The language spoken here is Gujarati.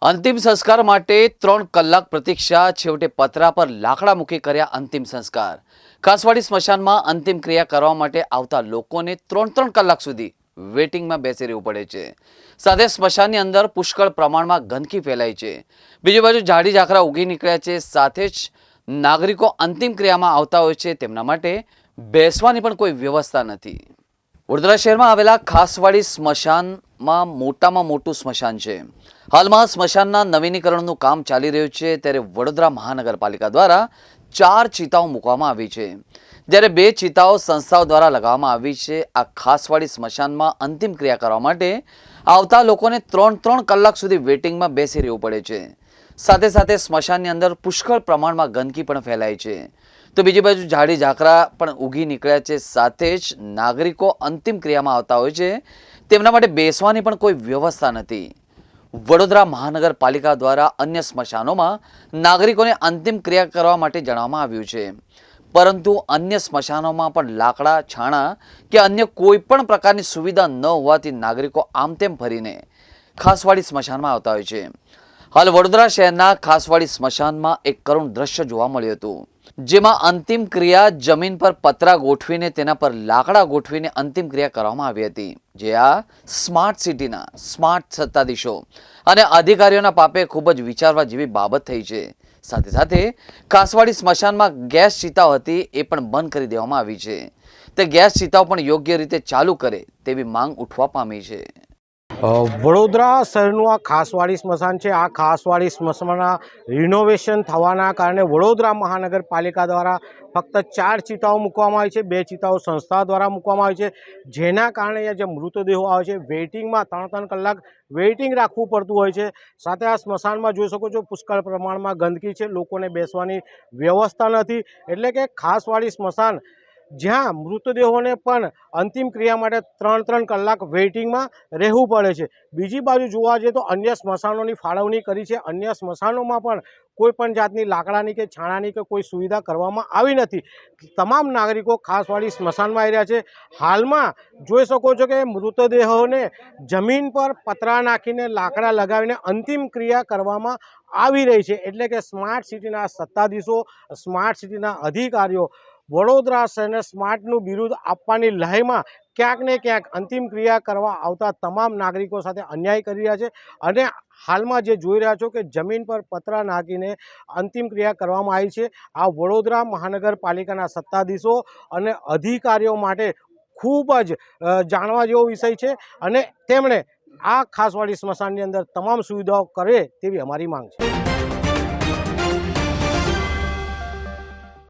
અંતિમ સંસ્કાર માટે 3 કલાક પ્રતીક્ષા, છેવટે પતરા પર લાકડા મૂકી કર્યા અંતિમ સંસ્કાર। કાસવાડી સ્મશાનમાં અંતિમ ક્રિયા કરવા માટે આવતા લોકોને 3 કલાક સુધી વેટિંગમાં બેસી રહેવું પડે છે। સાથે સ્મશાનની અંદર પુષ્કળ પ્રમાણમાં ગંદકી ફેલાય છે। બીજી બાજુ ઝાડી ઝાકરા ઉગી નીકળ્યા છે। સાથે જ નાગરિકો અંતિમ ક્રિયામાં આવતા હોય છે, તેમના માટે બેસવાની પણ કોઈ વ્યવસ્થા નથી। વડોદરા શહેરમાં આવેલા ખાસવાડી સ્મશાનમાં મોટામાં મોટું સ્મશાન છે। હાલમાં સ્મશાનના નવીનીકરણનું કામ ચાલી રહ્યું છે, ત્યારે વડોદરા મહાનગરપાલિકા દ્વારા 4 ચિતાઓ મૂકવામાં આવી છે, જ્યારે 2 ચિતાઓ સંસ્થાઓ દ્વારા લગાવવામાં આવી છે। આ ખાસવાડી સ્મશાનમાં અંતિમ ક્રિયા કરવા માટે આવતા લોકોને 3 કલાક સુધી વેટિંગમાં બેસી રહેવું પડે છે। સાથે સાથે સ્મશાનની અંદર પુષ્કળ પ્રમાણમાં ગંદકી પણ ફેલાય છે, તો બીજી બાજુ ઝાડી ઝાકરા પણ ઉગી નીકળ્યા છે। સાથે જ નાગરિકો અંતિમ ક્રિયામાં આવતા હોય છે, તેમના માટે બેસવાની પણ કોઈ વ્યવસ્થા નથી। વડોદરા મહાનગરપાલિકા દ્વારા અન્ય સ્મશાનોમાં નાગરિકોને અંતિમ ક્રિયા કરવા માટે જણાવવામાં આવ્યું છે, પરંતુ અન્ય સ્મશાનોમાં પણ લાકડા, છાણા કે અન્ય કોઈ પણ પ્રકારની સુવિધા ન હોવાથી નાગરિકો આમ તેમ ફરીને ખાસવાડી સ્મશાનમાં આવતા હોય છે। હાલ વડોદરા શહેરના ખાસવાડી સ્મશાનમાં એક કરુણ દ્રશ્ય જોવા મળ્યું હતું, જેમાં અંતિમ ક્રિયા જમીન પર પતરા ગોઠવીને તેના પર લાકડા ગોઠવીને અંતિમ ક્રિયા કરવામાં આવી હતી, જે આ સ્માર્ટ સિટીના સ્માર્ટ સત્તાધીશો અને અધિકારીઓના પાપે ખૂબ જ વિચારવા જેવી બાબત થઈ છે। સાથે સાથે ખાસવાડી સ્મશાનમાં ગેસ ચિતાઓ હતી, એ પણ બંધ કરી દેવામાં આવી છે। તે ગેસ ચિતાઓ પણ યોગ્ય રીતે ચાલુ કરે તેવી માંગ ઉઠવા પામી છે। વડોદરા શહેરનું આ ખાસવાડી સ્મશાન છે। આ ખાસવાડી સ્મશાનના રિનોવેશન થવાના કારણે વડોદરા મહાનગરપાલિકા દ્વારા ફક્ત 4 ચિતાઓ મૂકવામાં આવી છે। 2 ચિતાઓ સંસ્થા દ્વારા મૂકવામાં આવી છે, જેના કારણે જે મૃતદેહો આવે છે વેઇટિંગમાં 3 કલાક વેઇટિંગ રાખવું પડતું હોય છે। સાથે આ સ્મશાનમાં જોઈ શકો છો પુષ્કળ પ્રમાણમાં ગંદકી છે, લોકોને બેસવાની વ્યવસ્થા નથી, એટલે કે ખાસવાડી સ્મશાન જ્યાં મૃતદેહોને પણ અંતિમ ક્રિયા માટે 3 કલાક વેઇટિંગમાં રહેવું પડે છે। બીજી બાજુ જોવા જઈએ તો અન્ય સ્મશાનોની ફાળવણી કરી છે, અન્ય સ્મશાનોમાં પણ કોઈ પણ જાતની લાકડાની કે છાણાની કે કોઈ સુવિધા કરવામાં આવી નથી। તમામ નાગરિકો ખાસવાડી સ્મશાનમાં આવી રહ્યા છે। હાલમાં જોઈ શકો છો કે મૃતદેહોને જમીન પર પતરા નાખીને લાકડા લગાવીને અંતિમ ક્રિયા કરવામાં આવી રહી છે, એટલે કે સ્માર્ટ સિટીના સત્તાધીશો, સ્માર્ટ સિટીના અધિકારીઓ વડોદરા શહેરને સ્માર્ટનું બિરુદ આપવાની લહેરમાં ક્યાંક ને ક્યાંક અંતિમ ક્રિયા કરવા આવતા તમામ નાગરિકો સાથે અન્યાય કરી રહ્યા છે। અને હાલમાં જે જોઈ રહ્યા છો કે જમીન પર પતરા નાખીને અંતિમ ક્રિયા કરવામાં આવી છે। આ વડોદરા મહાનગરપાલિકાના સત્તાધીશો અને અધિકારીઓ માટે ખૂબ જ જાણવા જેવો વિષય છે, અને તેમણે આ ખાસવાડી સ્મશાનની અંદર તમામ સુવિધાઓ કરે તેવી અમારી માંગ છે।